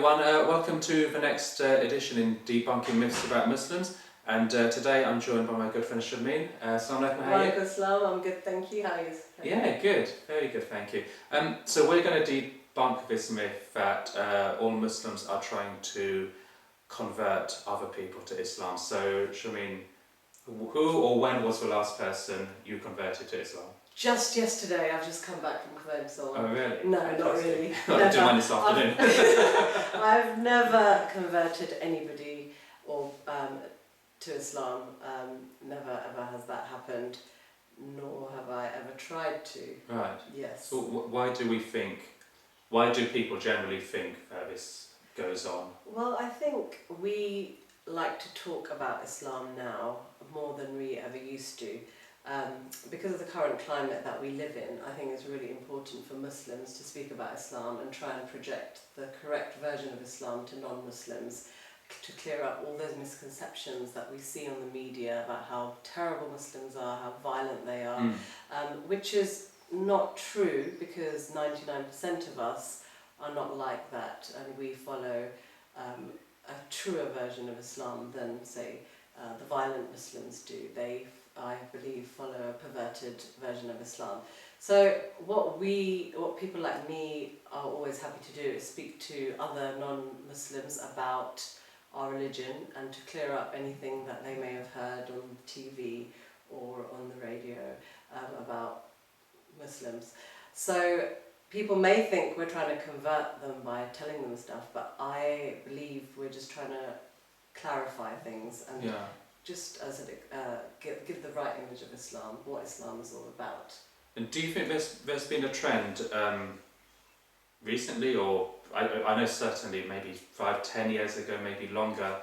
everyone, welcome to the next edition in Debunking Myths about Muslims, and today I'm joined by my good friend Shameen. Assalamu alaikum, how are you? Walaikum assalam, I'm good, thank you. How are you? Yeah, good, very good, thank you. So we're going to debunk this myth that all Muslims are trying to convert other people to Islam. So Shameen, who or when was the last person you converted to Islam? Just yesterday, I've just come back from converting someone. Oh really? No, not really. I did mine this afternoon. I've never converted anybody or to Islam. Never ever has that happened, nor have I ever tried to. Right. Yes. So why do people generally think that this goes on? Well, I think we like to talk about Islam now more than we ever used to. Because of the current climate that we live in, I think it's really important for Muslims to speak about Islam and try and project the correct version of Islam to non-Muslims, to clear up all those misconceptions that we see on the media about how terrible Muslims are, how violent they are, which is not true, because 99% of us are not like that, and we follow a truer version of Islam than, say, the violent Muslims do. They, I believe, follow a perverted version of Islam. So what people like me are always happy to do is speak to other non-Muslims about our religion and to clear up anything that they may have heard on TV or on the radio about Muslims. So people may think we're trying to convert them by telling them stuff, but I believe we're just trying to clarify things and just as give the right image of Islam, what Islam is all about. And do you think there's been a trend recently, or I know certainly maybe 5-10 years ago, maybe longer,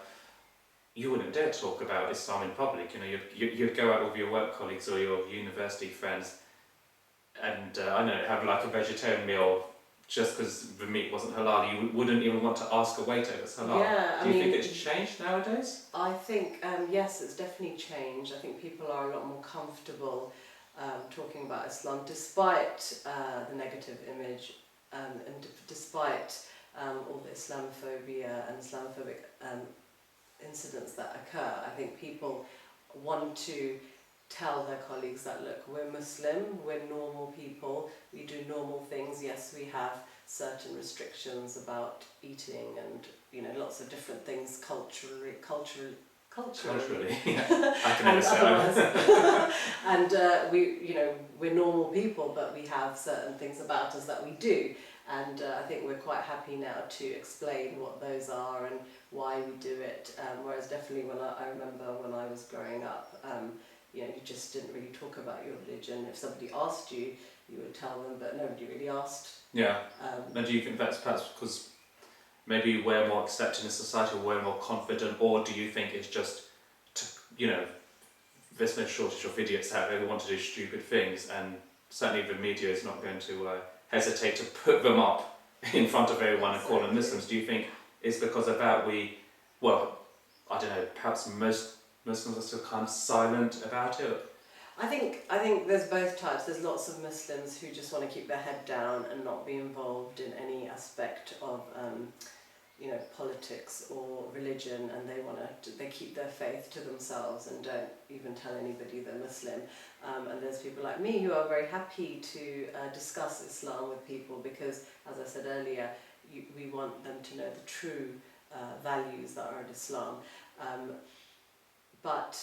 you wouldn't dare talk about Islam in public. You know, you'd go out with your work colleagues or your university friends and I don't know, have like a vegetarian meal just because the meat wasn't halal. You wouldn't even want to ask a waiter if it's halal. Yeah, do you think it's changed nowadays? I think, yes, it's definitely changed. I think people are a lot more comfortable talking about Islam, despite the negative image and despite all the Islamophobia and Islamophobic incidents that occur. I think people want to tell their colleagues that, look, we're Muslim, we're normal people, we do normal things. Yes, we have certain restrictions about eating and, you know, lots of different things culturally, yeah. I can never say and we're normal people, but we have certain things about us that we do, and I think we're quite happy now to explain what those are and why we do it, whereas definitely when I remember when I was growing up, you just didn't really talk about your religion. If somebody asked you, you would tell them, but nobody really asked. Yeah. And do you think that's perhaps because maybe we're more accepted in society, or we're more confident, or do you think it's just, there's no shortage of idiots out there who want to do stupid things, and certainly the media is not going to hesitate to put them up in front of everyone and call them Muslims? Do you think it's because of that I don't know, perhaps most Muslims are still kind of silent about it? I think there's both types. There's lots of Muslims who just want to keep their head down and not be involved in any aspect of politics or religion, and they keep their faith to themselves and don't even tell anybody they're Muslim. And there's people like me who are very happy to discuss Islam with people, because, as I said earlier, we want them to know the true values that are in Islam. But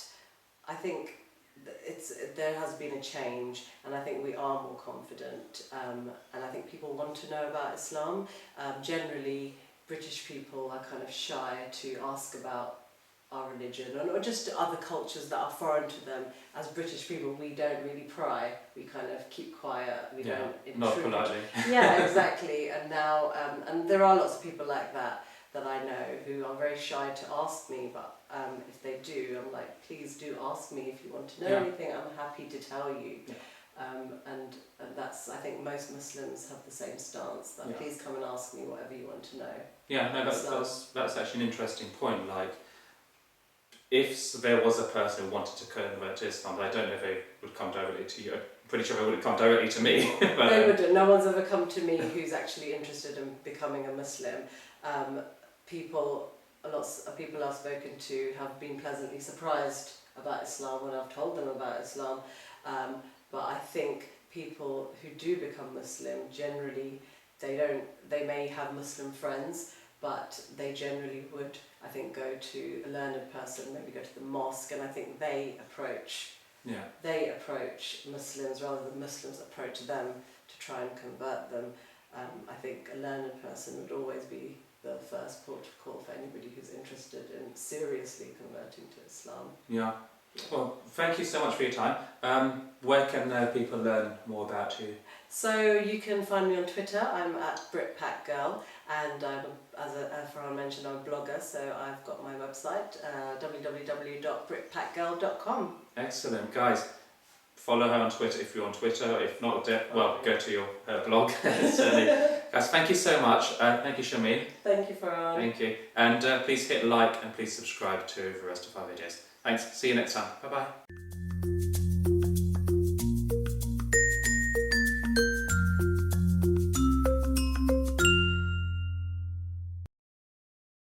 I think there has been a change, and I think we are more confident, and I think people want to know about Islam. Generally, British people are kind of shy to ask about our religion, or just other cultures that are foreign to them. As British people, we don't really pry. We kind of keep quiet. We don't intrude. Not politely. Yeah, exactly. And now, and there are lots of people like that I know who are very shy to ask me, but if they do, I'm like, please do ask me if you want to know anything. I'm happy to tell you. And that's, I think most Muslims have the same stance, that please come and ask me whatever you want to know. Yeah, no, that's actually an interesting point. Like, if there was a person who wanted to convert to Islam, but I don't know if they would come directly to you. I'm pretty sure they wouldn't come directly to me. They wouldn't. No one's ever come to me who's actually interested in becoming a Muslim. Lots of people I've spoken to have been pleasantly surprised about Islam when I've told them about Islam. But I think people who do become Muslim generally, they may have Muslim friends, but they generally would, I think, go to a learned person, maybe go to the mosque, and I think they approach Muslims rather than Muslims approach them to try and convert them. I think a learned person would always be the first port of call for anybody who's interested in seriously converting to Islam. Yeah. Well, thank you so much for your time. Where can people learn more about you? So you can find me on Twitter. I'm at BritPackGirl, and as Farhan mentioned, I'm a blogger, so I've got my website, www.britpackgirl.com. Excellent, guys. Follow her on Twitter if you're on Twitter. If not, go to her blog. Certainly. Guys, thank you so much. Thank you, Shameen. Thank you, Farhan. Thank you. And please hit like and please subscribe to the rest of our videos. Thanks. See you next time. Bye-bye.